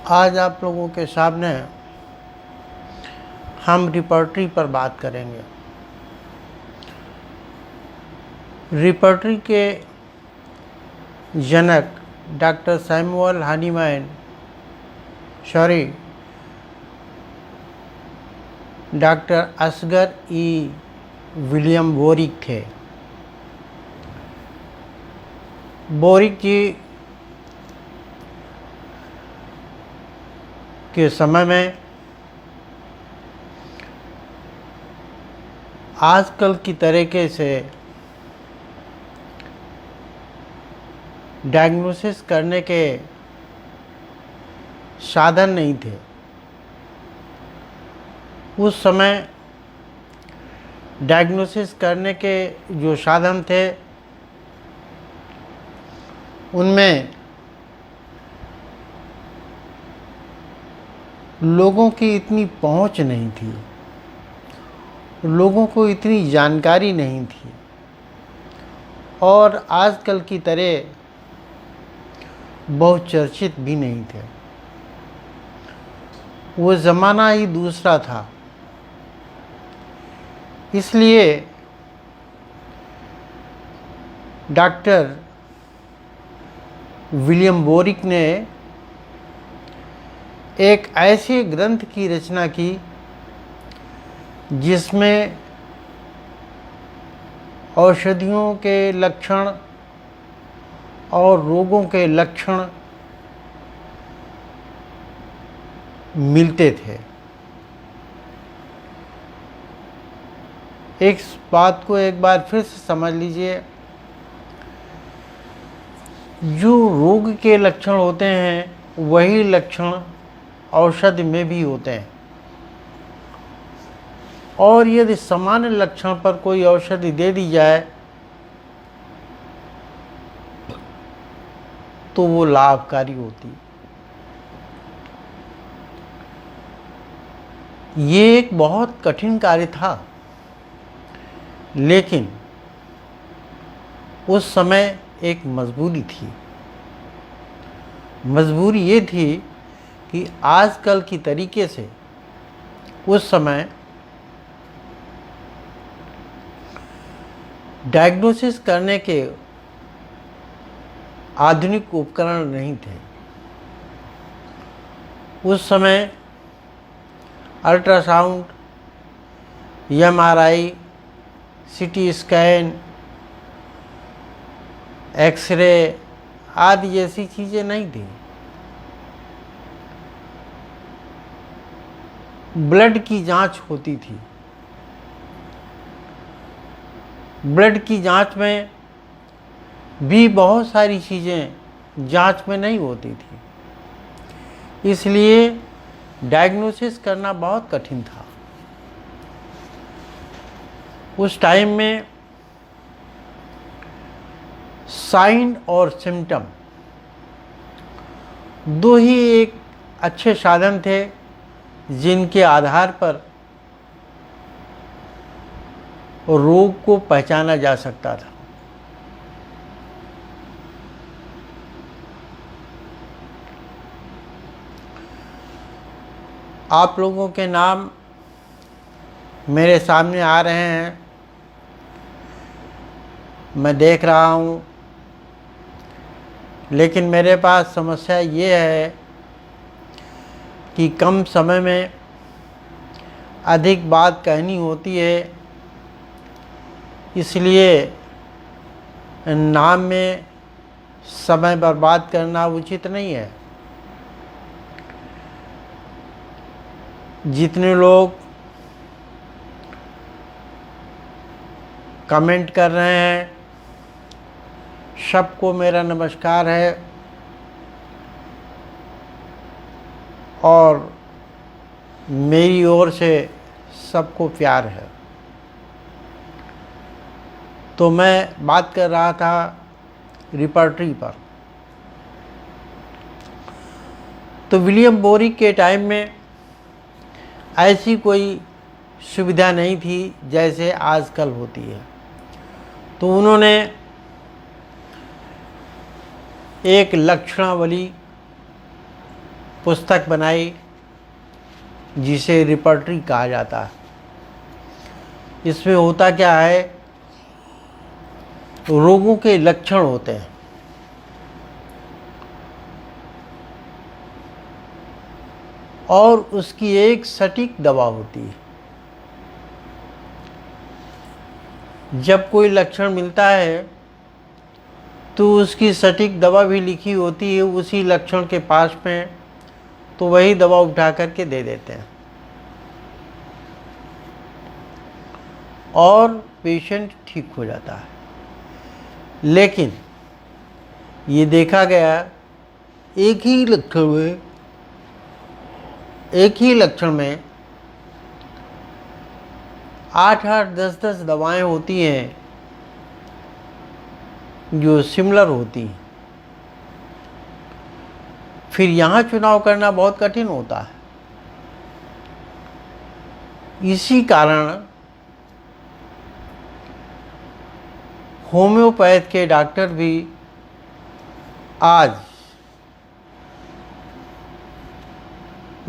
आज आप लोगों के सामने हम रिपर्टरी पर बात करेंगे। रिपर्टरी के जनक doctor Samuel Hahnemann doctor Oscar E William Boericke थे। बोरिक जी के समय में आजकल की तरीके से डायग्नोसिस करने के साधन नहीं थे। उस समय डायग्नोसिस करने के जो साधन थे उनमें लोगों की इतनी पहुंच नहीं थी, लोगों को इतनी जानकारी नहीं थी और आजकल की तरह बहुत चर्चित भी नहीं थे। वो ज़माना ही दूसरा था। इसलिए डॉक्टर विलियम बोरिक ने एक ऐसे ग्रंथ की रचना की जिसमें औषधियों के लक्षण और रोगों के लक्षण मिलते थे। इस बात को एक बार फिर से समझ लीजिए, जो रोग के लक्षण होते हैं वही लक्षण औषधि में भी होते हैं और यदि सामान्य लक्षण पर कोई औषधि दे दी जाए तो वो लाभकारी होती। ये एक बहुत कठिन कार्य था, लेकिन उस समय एक मजबूरी थी। मजबूरी ये थी कि आजकल की तरीके से उस समय डायग्नोसिस करने के आधुनिक उपकरण नहीं थे। उस समय ultrasound, MRI, CT scan, xray आदि जैसी चीज़ें नहीं थी। ब्लड की जांच होती थी। ब्लड की जांच में भी बहुत सारी चीज़ें जांच में नहीं होती थी, इसलिए डायग्नोसिस करना बहुत कठिन था। उस टाइम में साइन और सिम्टम दो ही एक अच्छे साधन थे जिनके आधार पर रोग को पहचाना जा सकता था। आप लोगों के नाम मेरे सामने आ रहे हैं, मैं देख रहा हूँ, लेकिन मेरे पास समस्या ये है कि कम समय में अधिक बात कहनी होती है, इसलिए नाम में समय बर्बाद करना उचित नहीं है। जितने लोग कमेंट कर रहे हैं सबको मेरा नमस्कार है और मेरी ओर से सबको प्यार है। तो मैं बात कर रहा था रिपर्टरी पर। तो विलियम बोरिक के टाइम में ऐसी कोई सुविधा नहीं थी जैसे आजकल होती है। तो उन्होंने एक लक्षणावली पुस्तक बनाई जिसे रिपर्टरी कहा जाता है। इसमें होता क्या है, रोगों के लक्षण होते हैं और उसकी एक सटीक दवा होती है। जब कोई लक्षण मिलता है तो उसकी सटीक दवा भी लिखी होती है उसी लक्षण के पास में, तो वही दवा उठा करके दे देते हैं और पेशेंट ठीक हो जाता है। लेकिन ये देखा गया एक ही लक्षण में 8-8, 10-10 दवाएं होती हैं जो सिमिलर होती हैं। फिर यहाँ चुनाव करना बहुत कठिन होता है। इसी कारण होम्योपैथ के डॉक्टर भी आज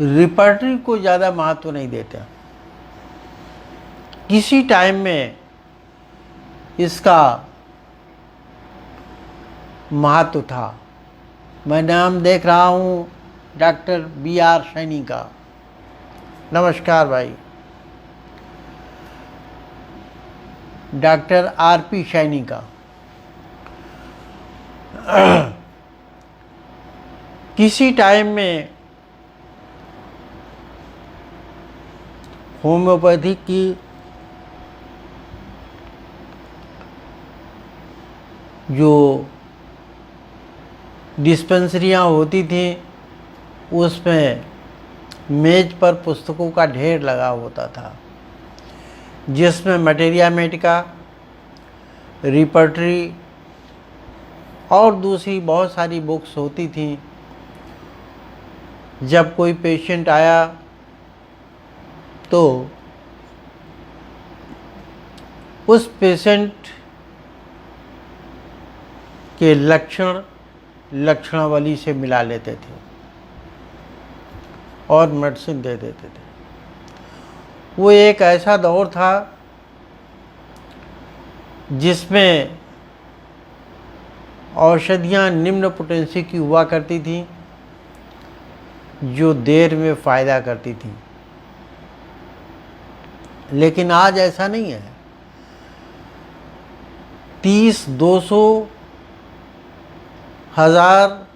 रिपर्टरी को ज़्यादा महत्व नहीं देते। किसी टाइम में इसका महत्व था। मैं नाम देख रहा हूँ डॉक्टर BR सैनी का। नमस्कार भाई। डॉक्टर RP सैनी का। किसी टाइम में होम्योपैथी की जो डिस्पेंसरियाँ होती थीं उसमें मेज पर पुस्तकों का ढेर लगा होता था, जिसमें मटेरिया मेडिका, रिपर्टरी और दूसरी बहुत सारी बुक्स होती थीं। जब कोई पेशेंट आया तो उस पेशेंट के लक्षणावली से मिला लेते थे और मेडिसिन दे देते थे। वो एक ऐसा दौर था जिसमें औषधियाँ निम्न पोटेंसी की हुआ करती थी जो देर में फ़ायदा करती थी। लेकिन आज ऐसा नहीं है। 30, 200, 1000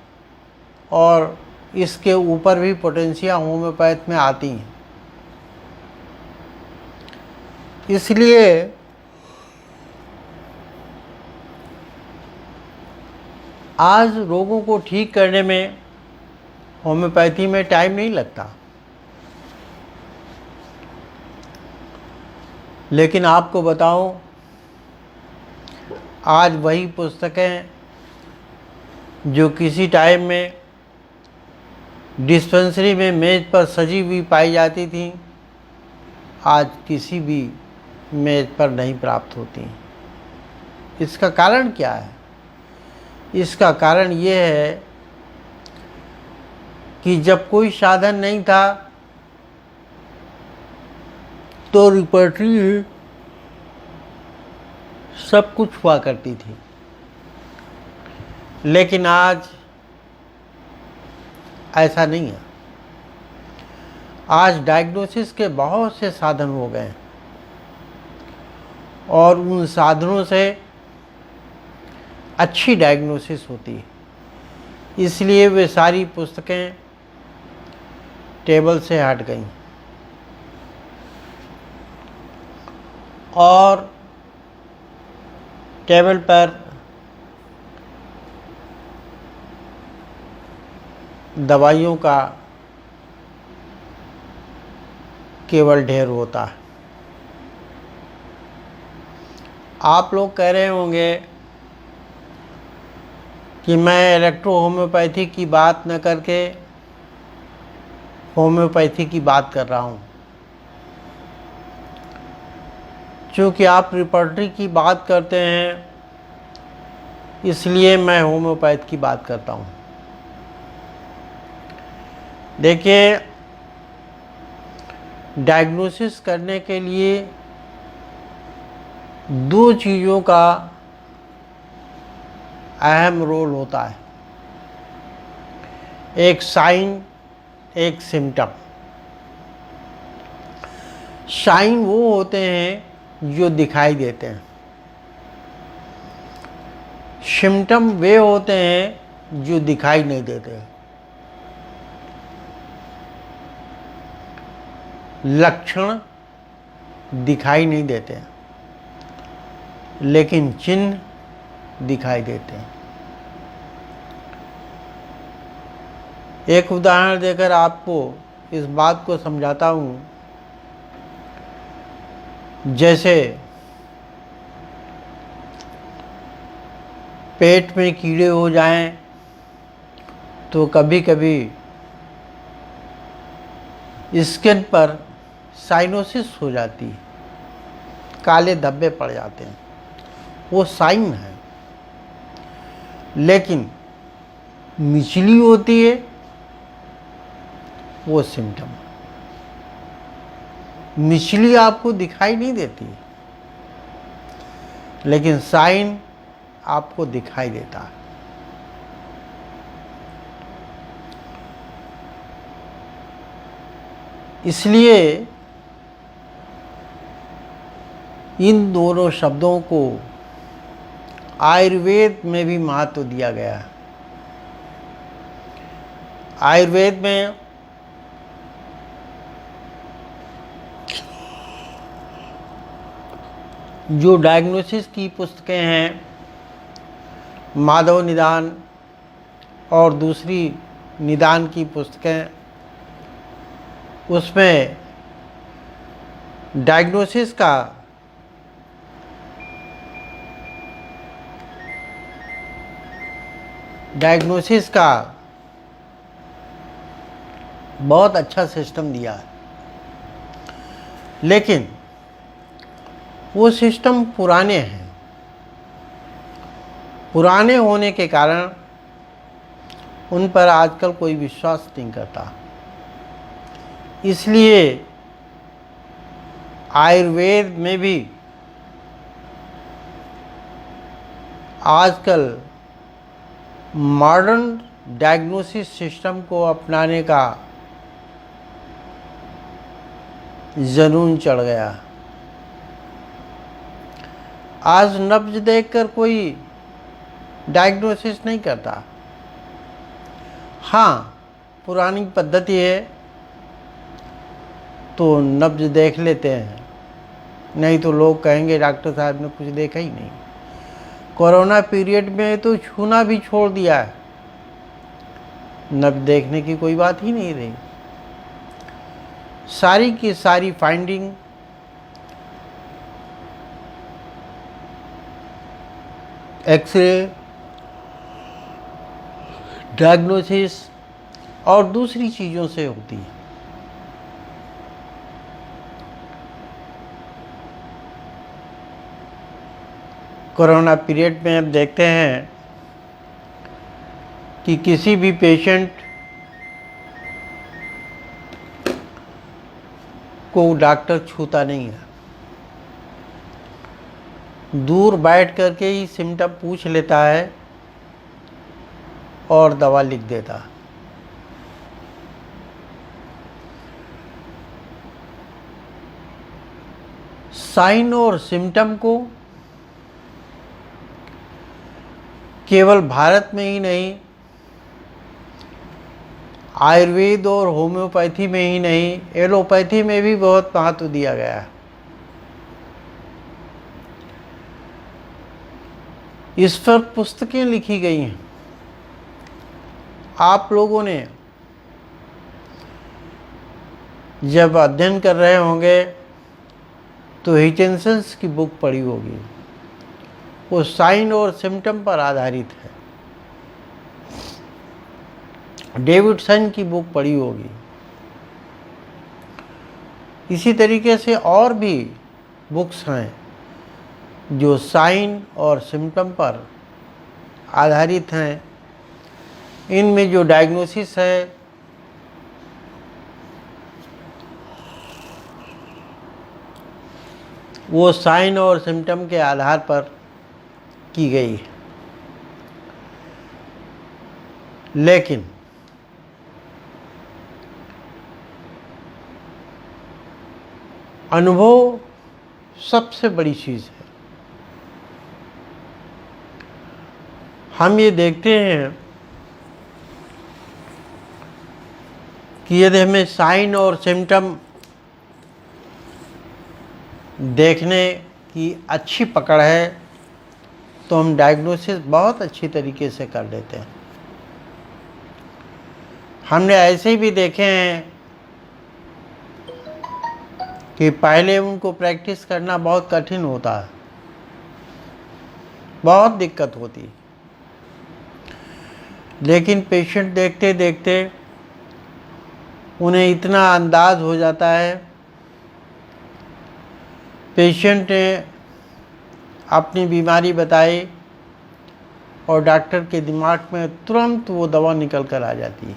और इसके ऊपर भी पोटेंशियाँ होम्योपैथ में आती हैं। इसलिए आज रोगों को ठीक करने में होम्योपैथी में टाइम नहीं लगता। लेकिन आपको बताऊं, आज वही पुस्तकें जो किसी टाइम में डिस्पेंसरी में मेज पर सजी हुई पाई जाती थी, आज किसी भी मेज पर नहीं प्राप्त होती। इसका कारण क्या है? इसका कारण ये है कि जब कोई साधन नहीं था तो रिपर्टरी सब कुछ हुआ करती थी। लेकिन आज ऐसा नहीं है। आज डायग्नोसिस के बहुत से साधन हो गए हैं और उन साधनों से अच्छी डायग्नोसिस होती है। इसलिए वे सारी पुस्तकें टेबल से हट गईं और टेबल पर दवाइयों का केवल ढेर होता है। आप लोग कह रहे होंगे कि मैं इलेक्ट्रो होम्योपैथी की बात न करके होम्योपैथी की बात कर रहा हूँ। चूँकि आप रिपर्टरी की बात करते हैं इसलिए मैं होम्योपैथ की बात करता हूँ। देखिए, डायग्नोसिस करने के लिए दो चीज़ों का अहम रोल होता है, एक साइन, एक सिम्टम। साइन वो होते हैं जो दिखाई देते हैं, सिम्टम वे होते हैं जो दिखाई नहीं देते हैं। लक्षण दिखाई नहीं देते हैं, लेकिन चिन्ह दिखाई देते हैं। एक उदाहरण देकर आपको इस बात को समझाता हूँ। जैसे पेट में कीड़े हो जाएं तो कभी कभी स्किन पर साइनोसिस हो जाती है, काले धब्बे पड़ जाते हैं, वो साइन है। लेकिन मिचली होती है, वो सिम्टम। मिचली आपको दिखाई नहीं देती, लेकिन साइन आपको दिखाई देता है। इसलिए इन दोनों शब्दों को आयुर्वेद में भी महत्व दिया गया है। आयुर्वेद में जो डायग्नोसिस की पुस्तकें हैं, माधव निदान और दूसरी निदान की पुस्तकें, उसमें डायग्नोसिस का बहुत अच्छा सिस्टम दिया है। लेकिन वो सिस्टम पुराने हैं। पुराने होने के कारण उन पर आजकल कोई विश्वास नहीं करता। इसलिए आयुर्वेद में भी आजकल मॉडर्न डायग्नोसिस सिस्टम को अपनाने का जुनून चढ़ गया। आज नब्ज देखकर कोई डायग्नोसिस नहीं करता। हाँ, पुरानी पद्धति है तो नब्ज देख लेते हैं, नहीं तो लोग कहेंगे डॉक्टर साहब ने कुछ देखा ही नहीं। कोरोना पीरियड में तो छूना भी छोड़ दिया है, नब्ज देखने की कोई बात ही नहीं रही। सारी की सारी फाइंडिंग एक्सरे, डायग्नोसिस और दूसरी चीज़ों से होती है। कोरोना पीरियड में अब देखते हैं कि किसी भी पेशेंट को डॉक्टर छूता नहीं है, दूर बैठ करके ही सिम्टम पूछ लेता है और दवा लिख देता। साइन और सिम्टम को केवल भारत में ही नहीं, आयुर्वेद और होम्योपैथी में ही नहीं, एलोपैथी में भी बहुत महत्व दिया गया है। इस पर पुस्तकें लिखी गई हैं। आप लोगों ने जब अध्ययन कर रहे होंगे तो हिचेंसन्स की बुक पढ़ी होगी, वो साइन और सिम्टम पर आधारित है। डेविडसन की बुक पढ़ी होगी। इसी तरीके से और भी बुक्स हैं जो साइन और सिम्टम पर आधारित हैं। इनमें जो डायग्नोसिस है वो साइन और सिम्टम के आधार पर की गई है। लेकिन अनुभव सबसे बड़ी चीज़ है। हम ये देखते हैं कि यदि हमें साइन और सिम्टम देखने की अच्छी पकड़ है तो हम डायग्नोसिस बहुत अच्छी तरीके से कर लेते हैं। हमने ऐसे भी देखे हैं कि पहले उनको प्रैक्टिस करना बहुत कठिन होता है, बहुत दिक्कत होती है, लेकिन पेशेंट देखते देखते उन्हें इतना अंदाज हो जाता है, पेशेंट ने अपनी बीमारी बताई और डॉक्टर के दिमाग में तुरंत वो दवा निकल कर आ जाती है।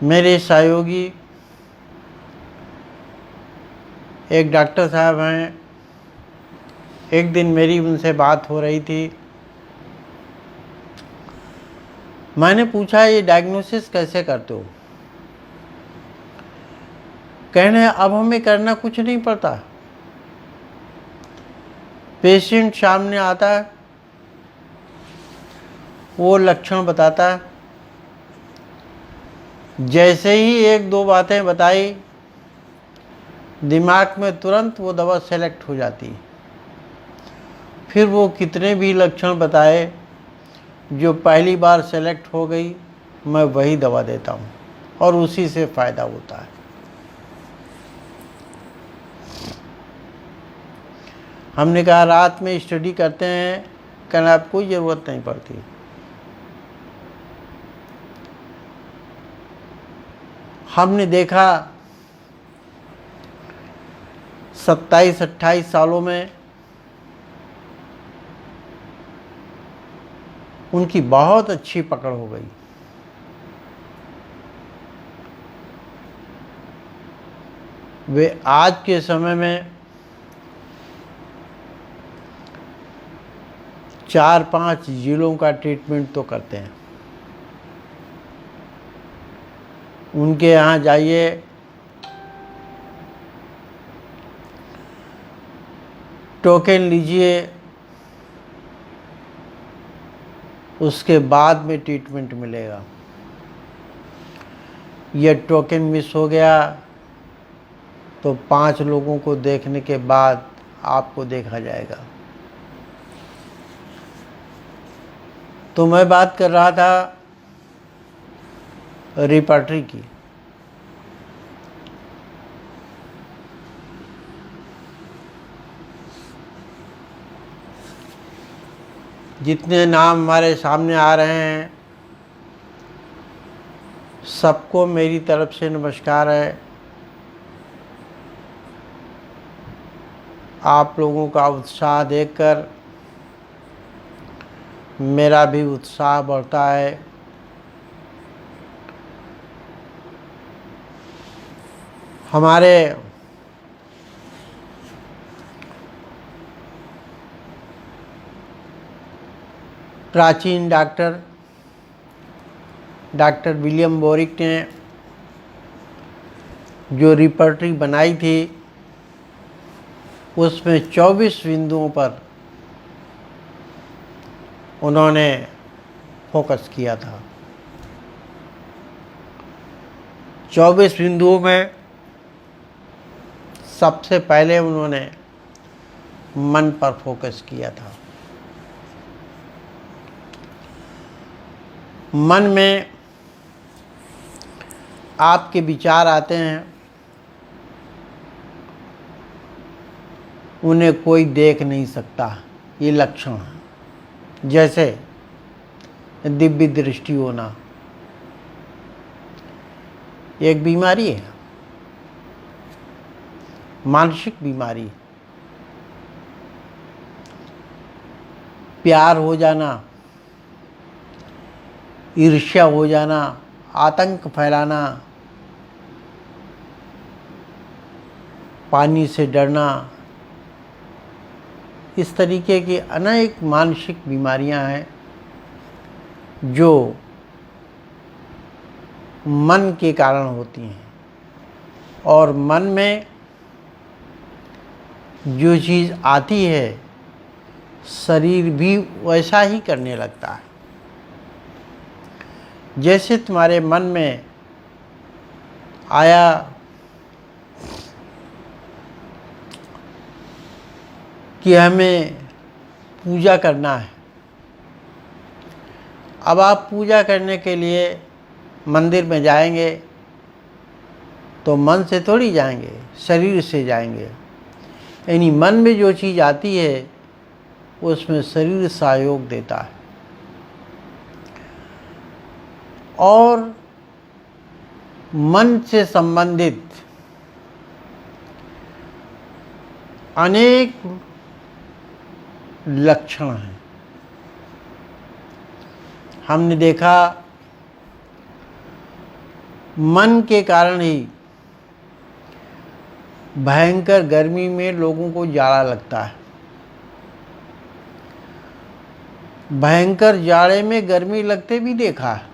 मेरे सहयोगी एक डॉक्टर साहब हैं, एक दिन मेरी उनसे बात हो रही थी। मैंने पूछा ये डायग्नोसिस कैसे करते हो? कहने अब हमें करना कुछ नहीं पड़ता, पेशेंट सामने आता है, वो लक्षण बताता है, जैसे ही एक दो बातें बताई दिमाग में तुरंत वो दवा सेलेक्ट हो जाती है। फिर वो कितने भी लक्षण बताए, जो पहली बार सेलेक्ट हो गई मैं वही दवा देता हूँ और उसी से फ़ायदा होता है। हमने कहा रात में स्टडी करते हैं, कहना अब कोई ज़रूरत नहीं पड़ती। हमने देखा 27-28 सालों में उनकी बहुत अच्छी पकड़ हो गई। वे आज के समय में 4-5 जिलों का ट्रीटमेंट तो करते हैं। उनके यहाँ जाइए, टोकन लीजिए, उसके बाद में ट्रीटमेंट मिलेगा। यह टोकन मिस हो गया तो 5 लोगों को देखने के बाद आपको देखा जाएगा। तो मैं बात कर रहा था रिपर्टरी की। जितने नाम हमारे सामने आ रहे हैं सबको मेरी तरफ से नमस्कार है। आप लोगों का उत्साह देखकर मेरा भी उत्साह बढ़ता है। हमारे प्राचीन डॉक्टर विलियम बोरिक ने जो रिपर्टरी बनाई थी उसमें 24 बिंदुओं पर उन्होंने फोकस किया था। 24 बिंदुओं में सबसे पहले उन्होंने मन पर फोकस किया था। मन में आपके विचार आते हैं, उन्हें कोई देख नहीं सकता, ये लक्षण है। जैसे दिव्य दृष्टि होना एक बीमारी है, मानसिक बीमारी। प्यार हो जाना, ईर्ष्या हो जाना, आतंक फैलाना, पानी से डरना, इस तरीके की अनेक मानसिक बीमारियां हैं जो मन के कारण होती हैं, और मन में जो चीज़ आती है शरीर भी वैसा ही करने लगता है। जैसे तुम्हारे मन में आया कि हमें पूजा करना है, अब आप पूजा करने के लिए मंदिर में जाएंगे तो मन से थोड़ी जाएंगे, शरीर से जाएंगे। यानी मन में जो चीज़ आती है उसमें शरीर सहयोग देता है, और मन से संबंधित अनेक लक्षण हैं। हमने देखा मन के कारण ही भयंकर गर्मी में लोगों को जाड़ा लगता है। भयंकर जाड़े में गर्मी लगते भी देखा है।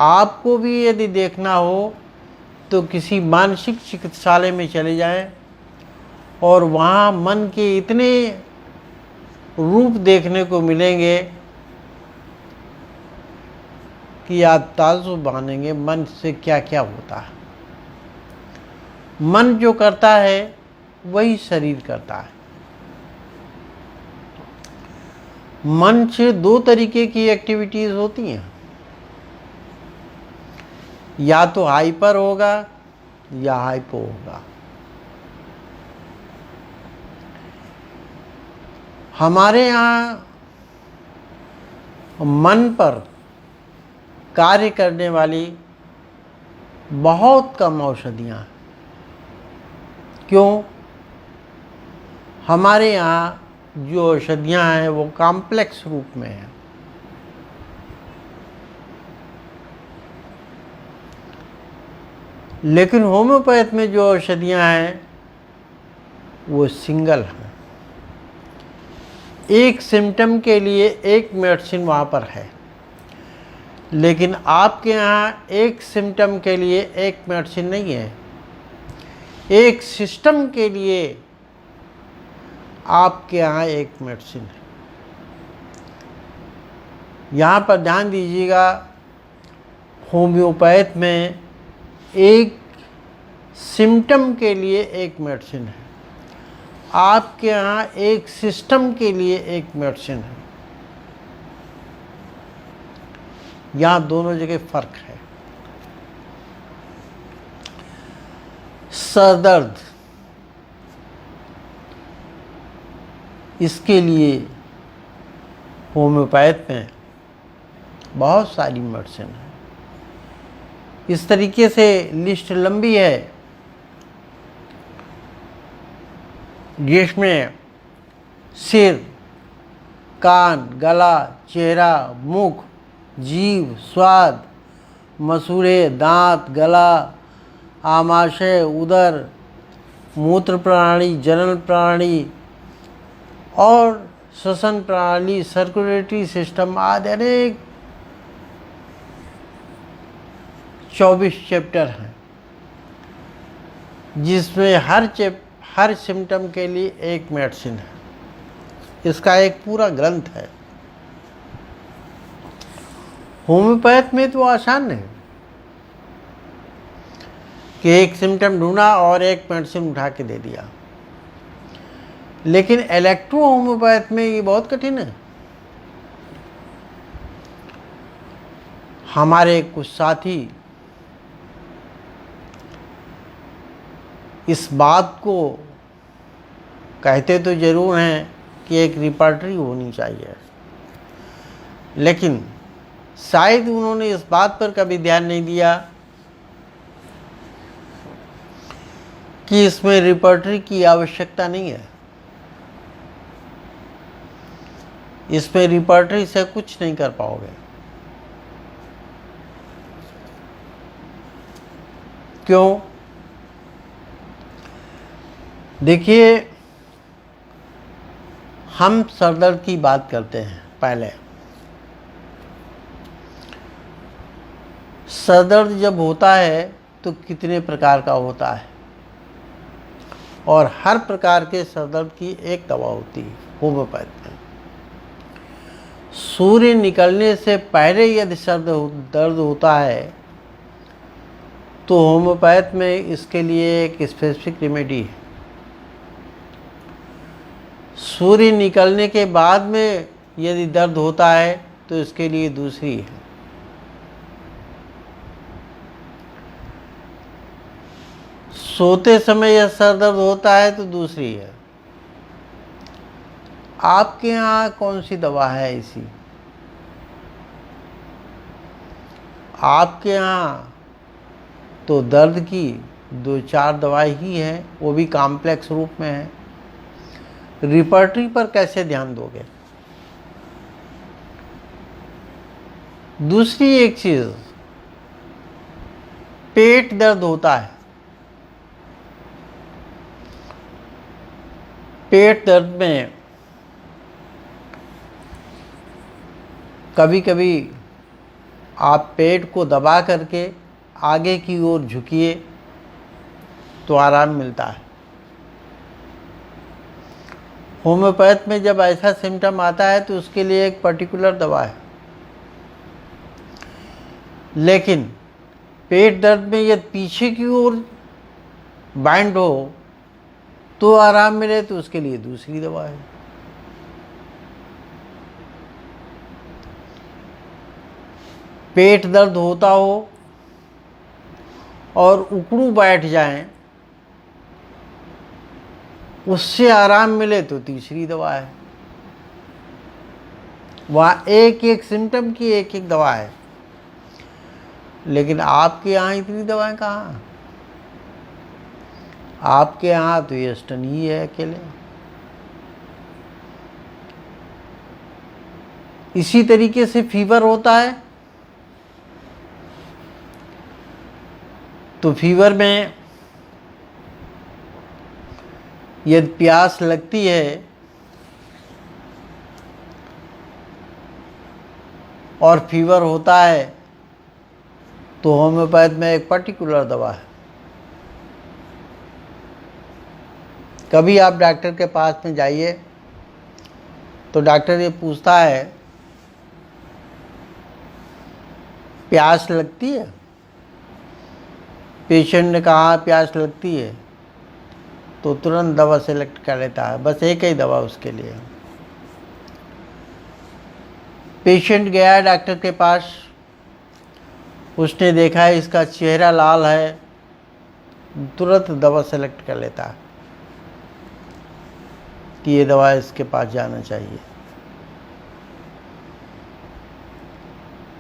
आपको भी यदि देखना हो तो किसी मानसिक चिकित्सालय में चले जाएं और वहाँ मन के इतने रूप देखने को मिलेंगे कि आप ताज्जुब मानेंगे मन से क्या क्या होता है। मन जो करता है वही शरीर करता है। मन से दो तरीके की एक्टिविटीज़ होती हैं, या तो हाइपर होगा या हाइपो होगा। हमारे यहाँ मन पर कार्य करने वाली बहुत कम औषधियाँ हैं। क्यों? हमारे यहाँ जो औषधियाँ हैं वो कॉम्प्लेक्स रूप में हैं। लेकिन होम्योपैथ में जो औषधियाँ हैं वो सिंगल हैं। एक सिम्टम के लिए एक मेडिसिन वहाँ पर है, लेकिन आपके यहाँ एक सिम्टम के लिए एक मेडिसिन नहीं है, एक सिस्टम के लिए आपके यहाँ एक मेडिसिन है। यहाँ पर ध्यान दीजिएगा, होम्योपैथ में एक सिम्टम के लिए एक मेडिसिन है, आपके यहाँ एक सिस्टम के लिए एक मेडिसिन है। यहाँ दोनों जगह फर्क है। सर दर्द, इसके लिए होम्योपैथ में बहुत सारी मेडिसिन है। इस तरीके से लिस्ट लंबी है, जिसमें सिर, कान, गला, चेहरा, मुख, जीभ, स्वाद, मसूड़े, दांत, गला, आमाशय, उदर, मूत्र प्रणाली, जनन प्रणाली और श्वसन प्रणाली, सर्कुलेटरी सिस्टम आदि अनेक 24 चैप्टर हैं, जिसमें हर सिम्टम के लिए एक मेडिसिन है। इसका एक पूरा ग्रंथ है। होम्योपैथ में तो आसान नहीं कि एक सिम्टम ढूंढा और एक मेडिसिन उठा के दे दिया, लेकिन इलेक्ट्रो होम्योपैथ में ये बहुत कठिन है। हमारे कुछ साथी इस बात को कहते तो ज़रूर हैं कि एक रिपर्टरी होनी चाहिए, लेकिन शायद उन्होंने इस बात पर कभी ध्यान नहीं दिया कि इसमें रिपर्टरी की आवश्यकता नहीं है। इसमें रिपर्टरी से कुछ नहीं कर पाओगे। क्यों? देखिए, हम सर दर्द की बात करते हैं। पहले सर दर्द जब होता है तो कितने प्रकार का होता है, और हर प्रकार के सर दर्द की एक दवा होती है होम्योपैथ में। सूर्य निकलने से पहले यदि सर दर्द होता है तो होम्योपैथ में इसके लिए एक स्पेसिफिक रेमेडी है। सूर्य निकलने के बाद में यदि दर्द होता है तो इसके लिए दूसरी है। सोते समय यह सर दर्द होता है तो दूसरी है। आपके यहाँ कौन सी दवा है ऐसी? आपके यहाँ तो दर्द की 2-4 दवाई ही है, वो भी कॉम्प्लेक्स रूप में है। रिपर्टरी पर कैसे ध्यान दोगे? दूसरी एक चीज, पेट दर्द होता है। पेट दर्द में कभी कभी आप पेट को दबा करके आगे की ओर झुकिए तो आराम मिलता है। होम्योपैथ में जब ऐसा सिम्टम आता है तो उसके लिए एक पर्टिकुलर दवा है। लेकिन पेट दर्द में यदि पीछे की ओर बाइंड हो तो आराम मिले तो उसके लिए दूसरी दवा है। पेट दर्द होता हो और उकड़ू बैठ जाएं, उससे आराम मिले तो तीसरी दवा है। वहाँ एक एक सिम्टम की एक एक दवा है। लेकिन आपके यहाँ इतनी दवाएं कहाँ? आपके यहाँ तो ये स्टन ही है अकेले। इसी तरीके से फीवर होता है तो फीवर में यदि प्यास लगती है और फीवर होता है तो होम्योपैथ में एक पर्टिकुलर दवा है। कभी आप डॉक्टर के पास में जाइए तो डॉक्टर ये पूछता है, प्यास लगती है? पेशेंट ने कहा प्यास लगती है तो तुरंत दवा सेलेक्ट कर लेता है। बस एक ही दवा उसके लिए। पेशेंट गया डॉक्टर के पास, उसने देखा है इसका चेहरा लाल है, तुरंत दवा सेलेक्ट कर लेता है कि ये दवा इसके पास जाना चाहिए।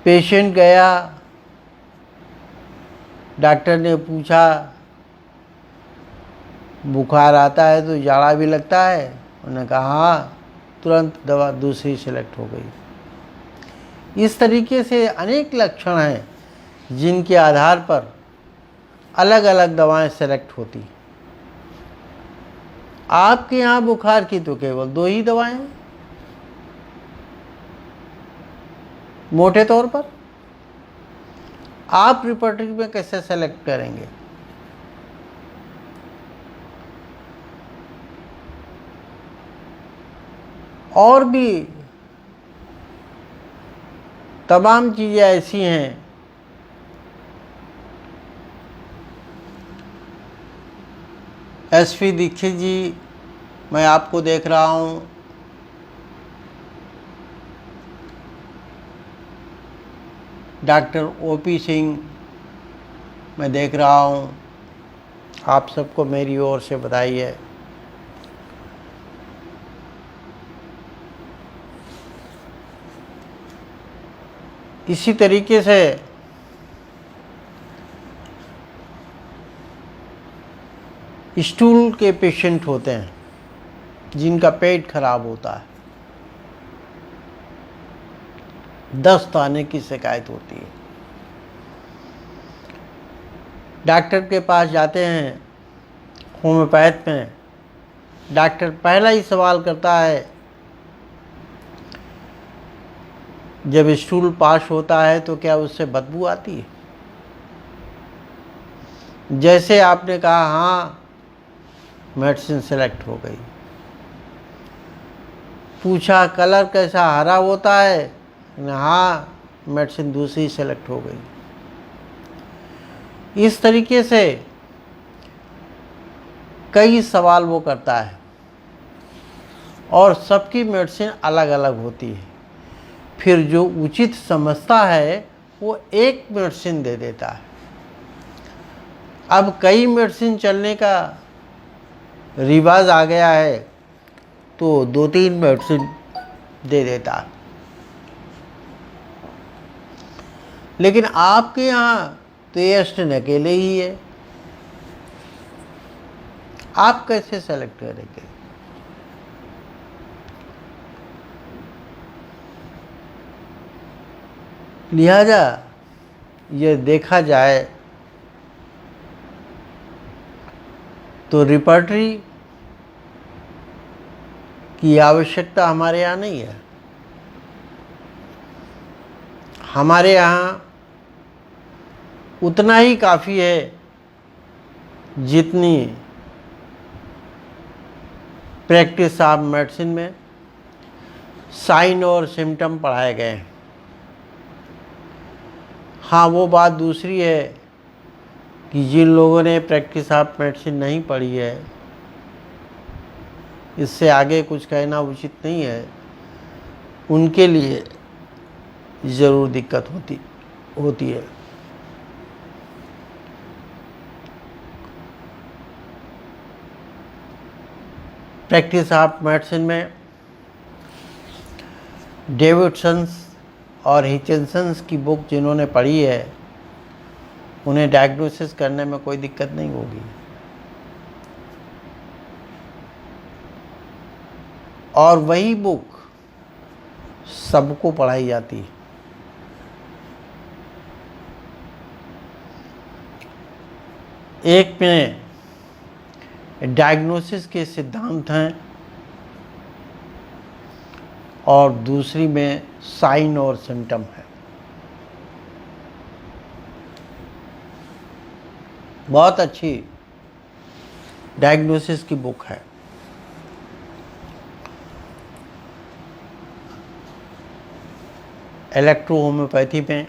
पेशेंट गया, डॉक्टर ने पूछा बुखार आता है तो जाड़ा भी लगता है? उन्होंने कहा हाँ, तुरंत दवा दूसरी सेलेक्ट हो गई। इस तरीके से अनेक लक्षण हैं जिनके आधार पर अलग अलग दवाएं सेलेक्ट होती। आपके यहाँ बुखार की तो केवल 2 ही दवाएं हैं मोटे तौर पर। आप रिपर्टरी में कैसे सेलेक्ट करेंगे? और भी तमाम चीज़ें ऐसी हैं एसपी दीक्षित जी, मैं आपको देख रहा हूँ। डॉक्टर ओपी सिंह मैं देख रहा हूँ। आप सबको मेरी ओर से बधाई है। इसी तरीके से स्टूल के पेशेंट होते हैं जिनका पेट खराब होता है, दस्त आने की शिकायत होती है। डॉक्टर के पास जाते हैं होम्योपैथ में डॉक्टर पहला ही सवाल करता है, जब स्टूल पास होता है तो क्या उससे बदबू आती है? जैसे आपने कहा हाँ, मेडिसिन सेलेक्ट हो गई। पूछा कलर कैसा, हरा होता है? हाँ, मेडिसिन दूसरी सेलेक्ट हो गई। इस तरीके से कई सवाल वो करता है और सबकी मेडिसिन अलग अलग होती है। फिर जो उचित समझता है वो एक मेडिसिन दे देता है। अब कई मेडिसिन चलने का रिवाज आ गया है तो 2-3 मेडिसिन दे देता है। लेकिन आपके यहाँ तो ये एस्टिन अकेले ही है, आप कैसे सेलेक्ट करेंगे? लिहाजा ये देखा जाए तो रिपर्टरी की आवश्यकता हमारे यहाँ नहीं है। हमारे यहाँ उतना ही काफ़ी है जितनी प्रैक्टिस ऑफ मेडिसिन में साइन और सिम्टम पढ़ाए गए हैं। हाँ, वो बात दूसरी है कि जिन लोगों ने प्रैक्टिस ऑफ मेडिसिन नहीं पढ़ी है, इससे आगे कुछ कहना उचित नहीं है, उनके लिए ज़रूर दिक्कत होती है। प्रैक्टिस ऑफ मेडिसिन में डेविडसन्स और हिचिन्सन्स की बुक जिन्होंने पढ़ी है उन्हें डायग्नोसिस करने में कोई दिक्कत नहीं होगी। और वही बुक सबको पढ़ाई जाती है। एक में डायग्नोसिस के सिद्धांत हैं और दूसरी में साइन और सिम्टम है। बहुत अच्छी डायग्नोसिस की बुक है। इलेक्ट्रो होम्योपैथी में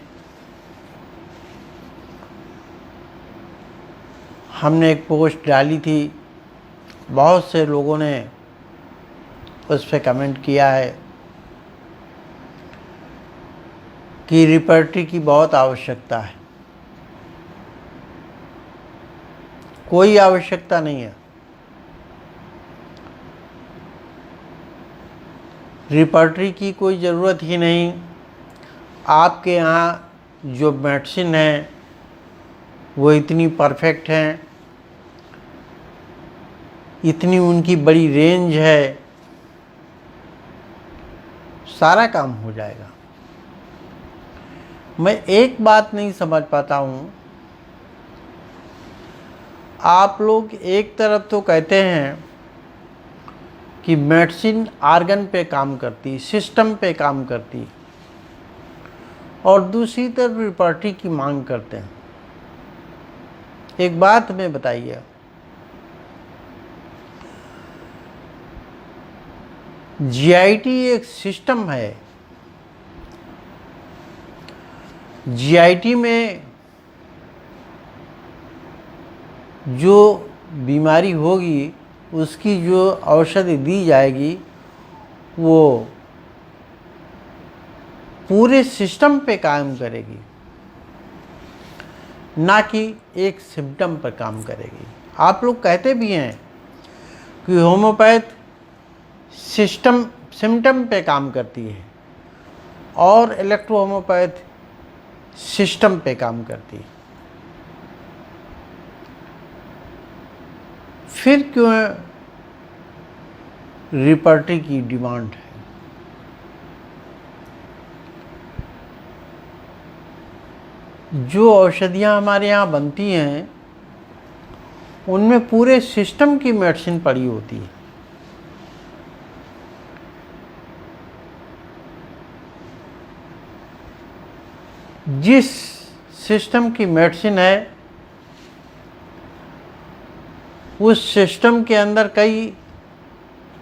हमने एक पोस्ट डाली थी, बहुत से लोगों ने उस पर कमेंट किया है कि रिपर्टरी की बहुत आवश्यकता है। कोई आवश्यकता नहीं है। रिपर्टरी की कोई ज़रूरत ही नहीं। आपके यहाँ जो मेडिसिन है वो इतनी परफेक्ट हैं, इतनी उनकी बड़ी रेंज है, सारा काम हो जाएगा। मैं एक बात नहीं समझ पाता हूँ, आप लोग एक तरफ तो कहते हैं कि मेडिसिन आर्गन पे काम करती, सिस्टम पे काम करती, और दूसरी तरफ रिपर्टरी की मांग करते हैं। एक बात हमें बताइए, जीआईटी एक सिस्टम है। जीआईटी में जो बीमारी होगी उसकी जो औषधि दी जाएगी वो पूरे सिस्टम पे काम करेगी, ना कि एक सिम्टम पर काम करेगी। आप लोग कहते भी हैं कि होम्योपैथ सिम्टम पे काम करती है और इलेक्ट्रो होम्योपैथ सिस्टम पे काम करती है। फिर क्यों रिपर्टरी की डिमांड है? जो औषधियाँ हमारे यहाँ बनती हैं उनमें पूरे सिस्टम की मेडिसिन पड़ी होती है। जिस सिस्टम की मेडिसिन है उस सिस्टम के अंदर कई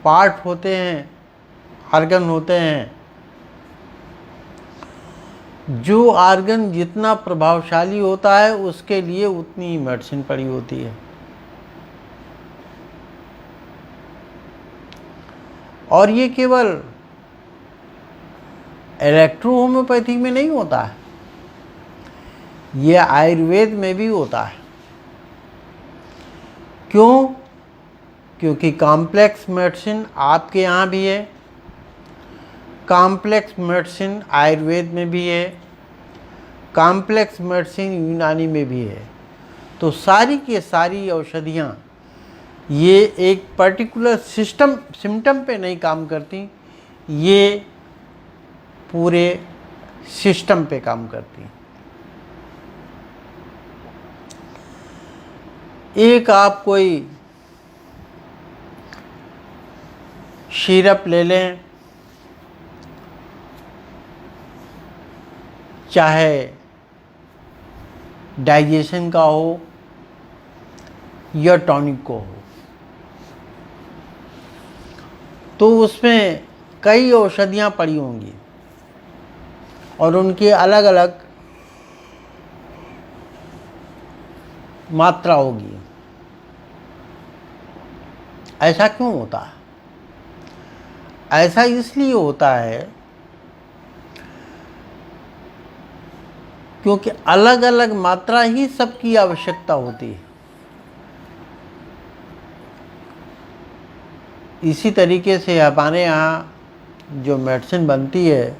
पार्ट होते हैं, ऑर्गन होते हैं। जो ऑर्गन जितना प्रभावशाली होता है उसके लिए उतनी ही मेडिसिन पड़ी होती है। और ये केवल इलेक्ट्रो होम्योपैथी में नहीं होता है, ये आयुर्वेद में भी होता है। क्यों? क्योंकि कॉम्प्लेक्स मेडिसिन आपके यहाँ भी है, कॉम्प्लेक्स मेडिसिन आयुर्वेद में भी है, कॉम्प्लेक्स मेडिसिन यूनानी में भी है। तो सारी की सारी औषधियाँ ये एक पर्टिकुलर सिम्टम पे नहीं काम करती, ये पूरे सिस्टम पे काम करती हैं। एक आप कोई सिरप ले लें, चाहे डाइजेशन का हो या टॉनिक को हो, तो उसमें कई औषधियाँ पड़ी होंगी और उनकी अलग अलग मात्रा होगी। ऐसा क्यों होता है? ऐसा इसलिए होता है क्योंकि अलग अलग मात्रा ही सबकी आवश्यकता होती है। इसी तरीके से हमारे यहाँ जो मेडिसिन बनती है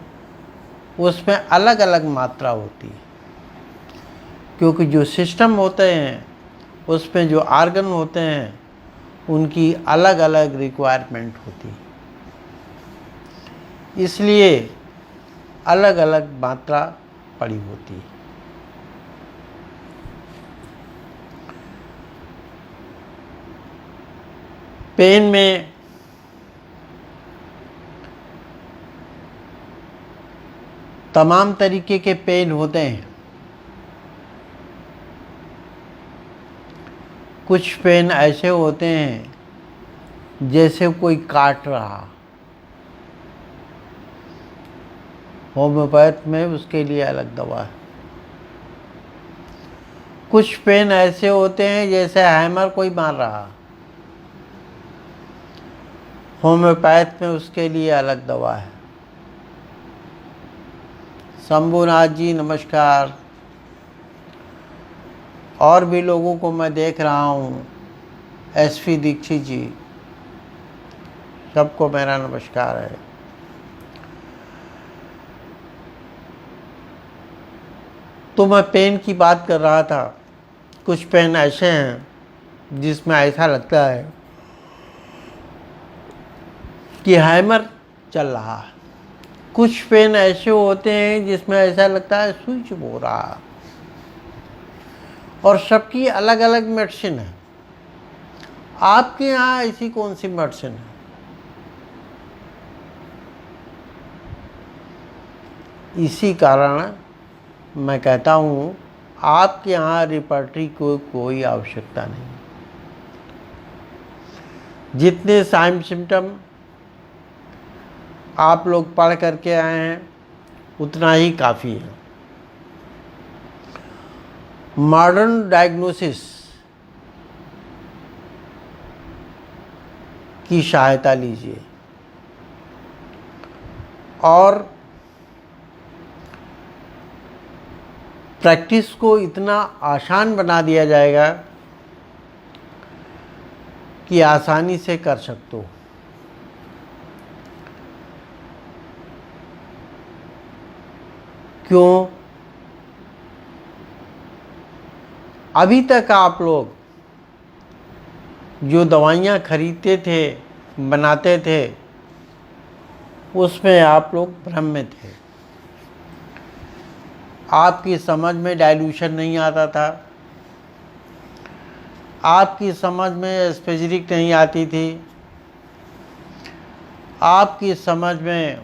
उसमें अलग अलग मात्रा होती है, क्योंकि जो सिस्टम होते हैं उसमें जो ऑर्गन होते हैं उनकी अलग अलग रिक्वायरमेंट होती है, इसलिए अलग अलग मात्रा पड़ी होती है। पेन में तमाम तरीके के पेन होते हैं। कुछ पेन ऐसे होते हैं जैसे कोई काट रहा, होम्योपैथ में उसके लिए अलग दवा है। कुछ पेन ऐसे होते हैं जैसे हैमर कोई मार रहा, होम्योपैथ में उसके लिए अलग दवा है। शंभुनाथ जी नमस्कार। और भी लोगों को मैं देख रहा हूँ, एसपी दीक्षित जी, सबको मेरा नमस्कार है। तो मैं पेन की बात कर रहा था। कुछ पेन ऐसे हैं जिसमें ऐसा लगता है कि हैमर चल रहा है। कुछ पेन ऐसे होते हैं जिसमें ऐसा लगता है स्विच हो रहा है। और सबकी अलग अलग मेडिसिन है। आपके यहाँ ऐसी कौन सी मेडिसिन है? इसी कारण मैं कहता हूँ आपके यहाँ रिपर्टरी को कोई आवश्यकता नहीं। जितने साइन सिम्टम आप लोग पढ़ करके आए हैं उतना ही काफ़ी है। मॉडर्न डायग्नोसिस की सहायता लीजिए और प्रैक्टिस को इतना आसान बना दिया जाएगा कि आसानी से कर सकते हो। क्यों? अभी तक आप लोग जो दवाइयाँ खरीदते थे, बनाते थे, उसमें आप लोग भ्रम में थे। आपकी समझ में डाइल्यूशन नहीं आता था, आपकी समझ में स्पेसिफिक नहीं आती थी, आपकी समझ में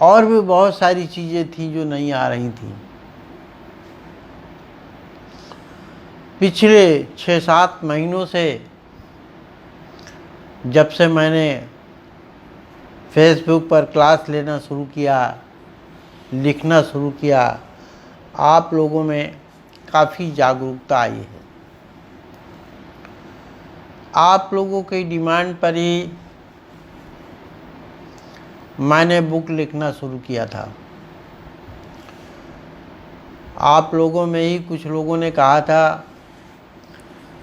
और भी बहुत सारी चीज़ें थी जो नहीं आ रही थी। पिछले 6-7 महीनों से जब से मैंने फेसबुक पर क्लास लेना शुरू किया, लिखना शुरू किया, आप लोगों में काफ़ी जागरूकता आई है। आप लोगों की डिमांड पर ही मैंने बुक लिखना शुरू किया था। आप लोगों में ही कुछ लोगों ने कहा था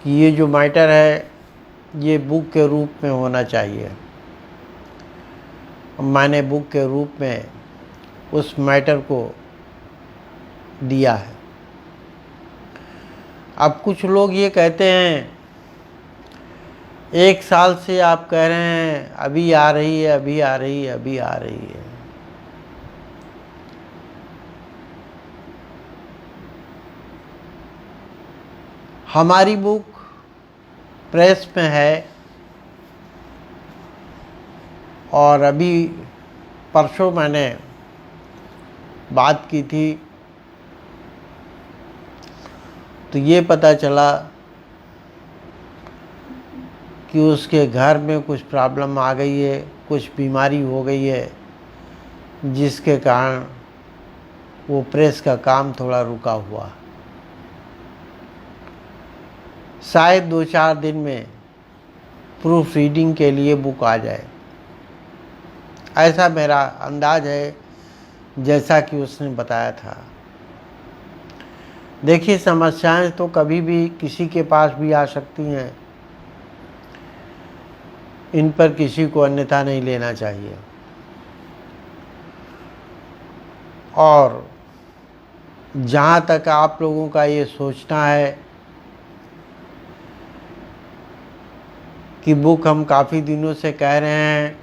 कि ये जो मैटर है ये बुक के रूप में होना चाहिए। मैंने बुक के रूप में उस मैटर को दिया है। अब कुछ लोग ये कहते हैं 1 साल से आप कह रहे हैं अभी आ रही है, अभी आ रही है, अभी आ रही है। हमारी बुक प्रेस में है और अभी परसों मैंने बात की थी तो ये पता चला कि उसके घर में कुछ प्रॉब्लम आ गई है, कुछ बीमारी हो गई है, जिसके कारण वो प्रेस का काम थोड़ा रुका हुआ। शायद 2-4 दिन में प्रूफ रीडिंग के लिए बुक आ जाए, ऐसा मेरा अंदाज है, जैसा कि उसने बताया था। देखिए, समस्याएं तो कभी भी किसी के पास भी आ सकती हैं, इन पर किसी को अन्यथा नहीं लेना चाहिए। और जहाँ तक आप लोगों का ये सोचना है कि बुक हम काफ़ी दिनों से कह रहे हैं,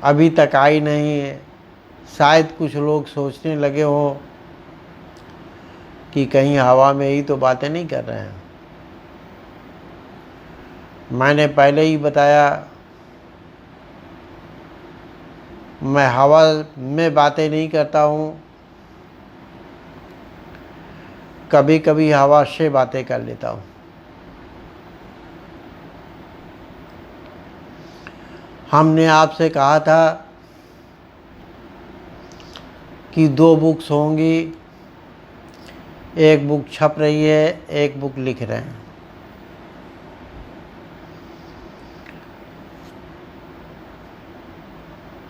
अभी तक आई नहीं है, शायद कुछ लोग सोचने लगे हों कि कहीं हवा में ही तो बातें नहीं कर रहे हैं। मैंने पहले ही बताया, मैं हवा में बातें नहीं करता हूँ, कभी कभी हवा से बातें कर लेता हूँ। हमने आपसे कहा था कि 2 बुक्स होंगी, एक बुक छप रही है, एक बुक लिख रहे हैं।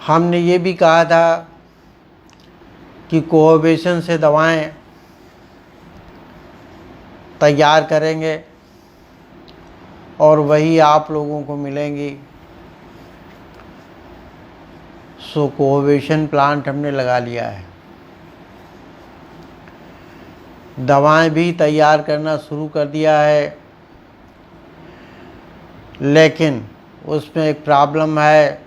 हमने ये भी कहा था कि कोऑपरेशन से दवाएं तैयार करेंगे और वही आप लोगों को मिलेंगी। सो कोऑपरेशन प्लांट हमने लगा लिया है, दवाएं भी तैयार करना शुरू कर दिया है, लेकिन उसमें एक प्रॉब्लम है।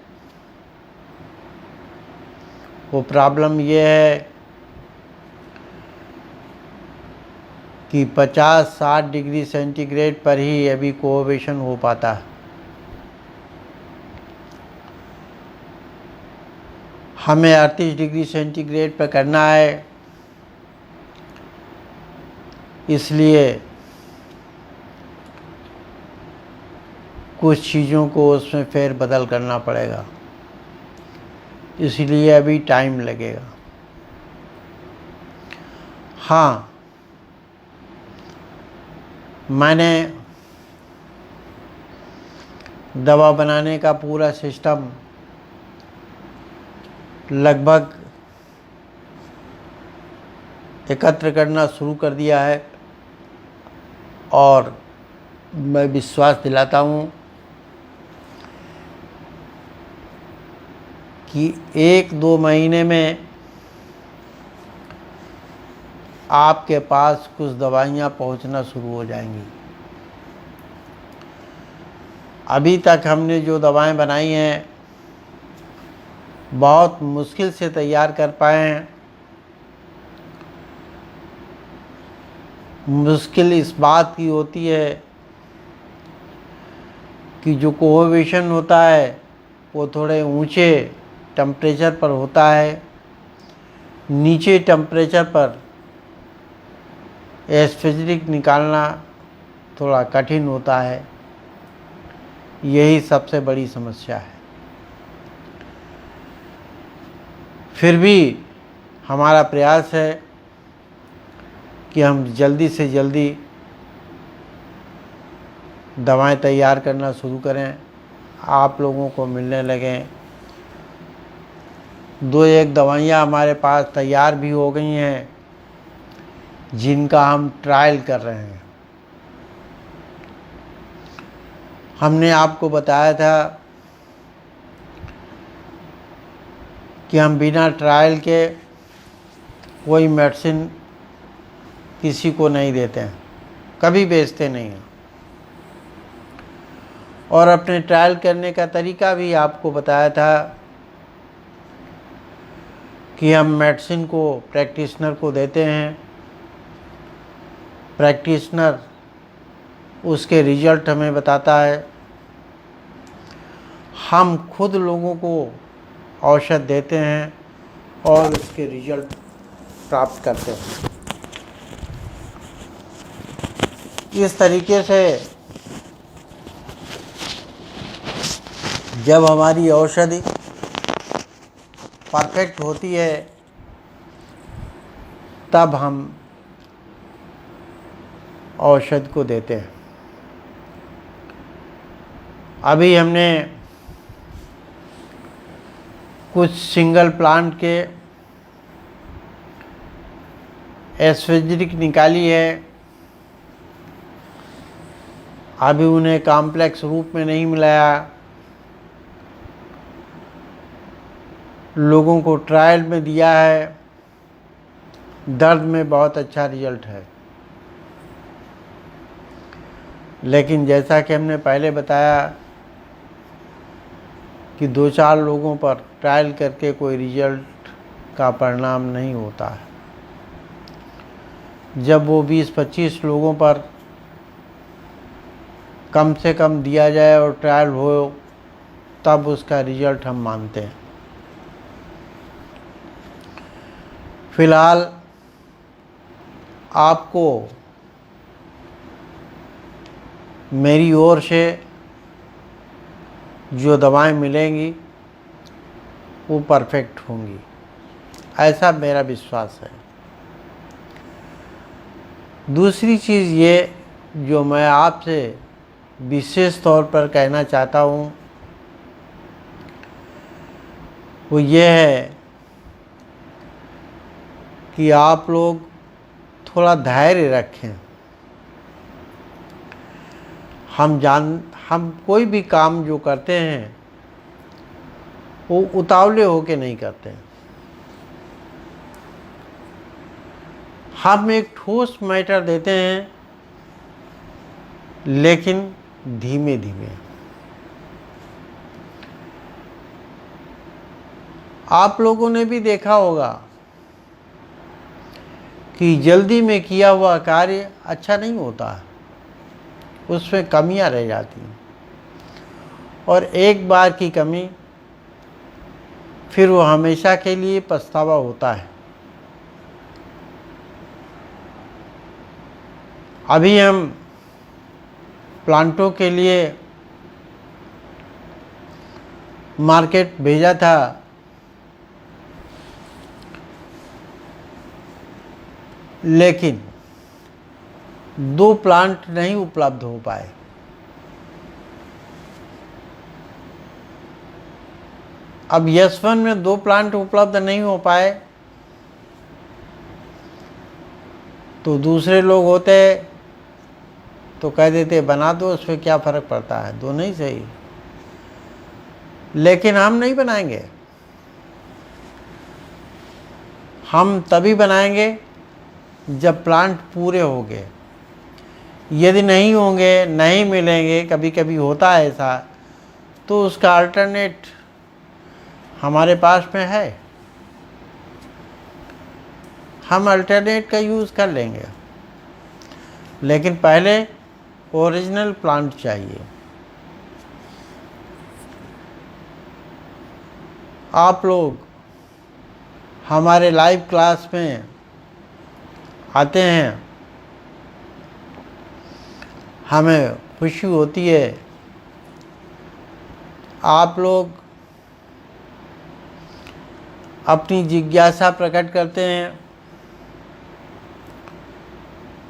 वो प्रॉब्लम ये है कि 50-60 डिग्री सेंटीग्रेड पर ही अभी कोऑपरेशन हो पाता है। हमें 38 डिग्री सेंटीग्रेड पर करना है, इसलिए कुछ चीज़ों को उसमें फेर बदल करना पड़ेगा, इसलिए अभी टाइम लगेगा। हाँ, मैंने दवा बनाने का पूरा सिस्टम लगभग एकत्र करना शुरू कर दिया है और मैं विश्वास दिलाता हूँ कि 1-2 महीने में आपके पास कुछ दवाइयाँ पहुँचना शुरू हो जाएंगी। अभी तक हमने जो दवाएं बनाई हैं बहुत मुश्किल से तैयार कर पाए हैं। मुश्किल इस बात की होती है कि जो कोऑपरेशन होता है वो थोड़े ऊंचे टेम्परेचर पर होता है, नीचे टेम्परेचर पर एस्फेजिक निकालना थोड़ा कठिन होता है। यही सबसे बड़ी समस्या है। फिर भी हमारा प्रयास है कि हम जल्दी से जल्दी दवाएं तैयार करना शुरू करें, आप लोगों को मिलने लगें। 2-1 दवाइयाँ हमारे पास तैयार भी हो गई हैं, जिनका हम ट्रायल कर रहे हैं। हमने आपको बताया था कि हम बिना ट्रायल के कोई मेडिसिन किसी को नहीं देते हैं, कभी बेचते नहीं हैं। और अपने ट्रायल करने का तरीका भी आपको बताया था कि हम मेडिसिन को प्रैक्टिशनर को देते हैं, प्रैक्टिशनर उसके रिजल्ट हमें बताता है, हम खुद लोगों को औषध देते हैं और उसके रिजल्ट प्राप्त करते हैं। इस तरीके से जब हमारी औषधि परफेक्ट होती है तब हम औषध को देते हैं। अभी हमने कुछ सिंगल प्लांट के एस्फेजिक निकाली है, अभी उन्हें कॉम्प्लेक्स रूप में नहीं मिलाया। लोगों को ट्रायल में दिया है, दर्द में बहुत अच्छा रिजल्ट है। लेकिन जैसा कि हमने पहले बताया कि 2-4 लोगों पर ट्रायल करके कोई रिजल्ट का परिणाम नहीं होता है। जब वो 20-25 लोगों पर कम से कम दिया जाए और ट्रायल हो, तब उसका रिजल्ट हम मानते हैं। फिलहाल आपको मेरी ओर से जो दवाएं मिलेंगी वो परफेक्ट होंगी, ऐसा मेरा विश्वास है। दूसरी चीज़ ये जो मैं आपसे विशेष तौर पर कहना चाहता हूँ वो ये है कि आप लोग थोड़ा धैर्य रखें। हम कोई भी काम जो करते हैं वो उतावले होके नहीं करते हैं। हम एक ठोस मैटर देते हैं, लेकिन धीमे धीमे। आप लोगों ने भी देखा होगा कि जल्दी में किया हुआ कार्य अच्छा नहीं होता है, उसमें कमियां रह जाती हैं, और एक बार की कमी फिर वो हमेशा के लिए पछतावा होता है। अभी हम प्लांटों के लिए मार्केट भेजा था, लेकिन 2 प्लांट नहीं उपलब्ध हो पाए। अब यशवन में 2 प्लांट उपलब्ध नहीं हो पाए तो दूसरे लोग होते तो कह देते बना दो, उसमें क्या फ़र्क पड़ता है, दोनों ही सही। लेकिन हम नहीं बनाएंगे। हम तभी बनाएंगे जब प्लांट पूरे होंगे। यदि नहीं होंगे, नहीं मिलेंगे, कभी कभी होता है ऐसा, तो उसका अल्टरनेट हमारे पास में है, हम अल्टरनेट का यूज़ कर लेंगे। लेकिन पहले ओरिजिनल प्लांट चाहिए। आप लोग हमारे लाइव क्लास में आते हैं, हमें खुशी होती है। आप लोग अपनी जिज्ञासा प्रकट करते हैं,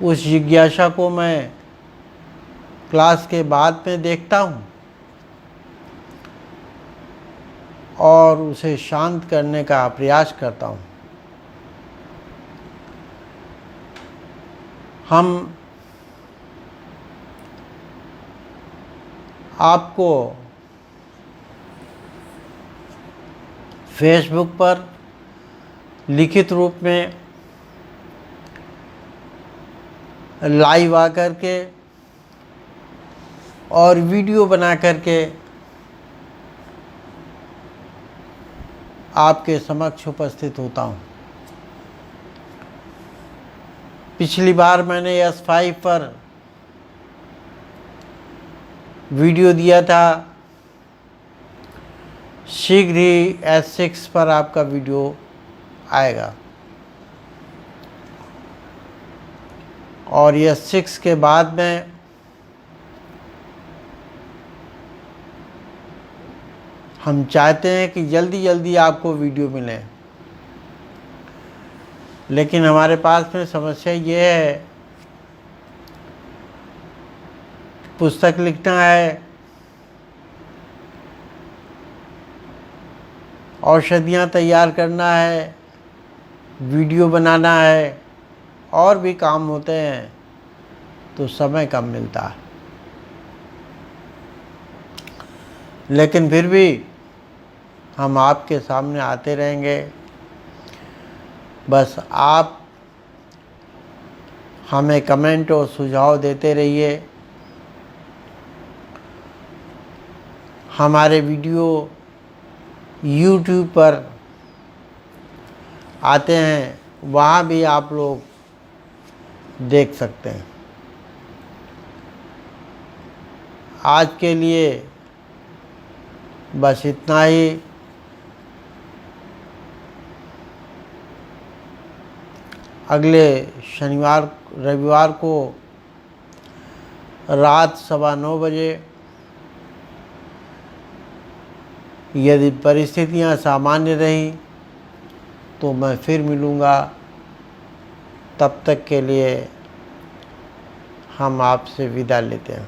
उस जिज्ञासा को मैं क्लास के बाद में देखता हूँ और उसे शांत करने का प्रयास करता हूँ। हम आपको फेसबुक पर लिखित रूप में लाइव आकर के और वीडियो बना करके आपके समक्ष उपस्थित होता हूँ। पिछली बार मैंने S5 पर वीडियो दिया था, शीघ्र ही S6 पर आपका वीडियो आएगा और S6 के बाद में हम चाहते हैं कि जल्दी जल्दी आपको वीडियो मिले, लेकिन हमारे पास में समस्या ये है, पुस्तक लिखना है, औषधियाँ तैयार करना है, वीडियो बनाना है और भी काम होते हैं, तो समय कम मिलता है। लेकिन फिर भी हम आपके सामने आते रहेंगे। बस आप हमें कमेंट और सुझाव देते रहिए। हमारे वीडियो YouTube पर आते हैं, वहाँ भी आप लोग देख सकते हैं। आज के लिए बस इतना ही। अगले शनिवार रविवार को रात 9:15 बजे, यदि परिस्थितियां सामान्य रही तो मैं फिर मिलूँगा। तब तक के लिए हम आपसे विदा लेते हैं।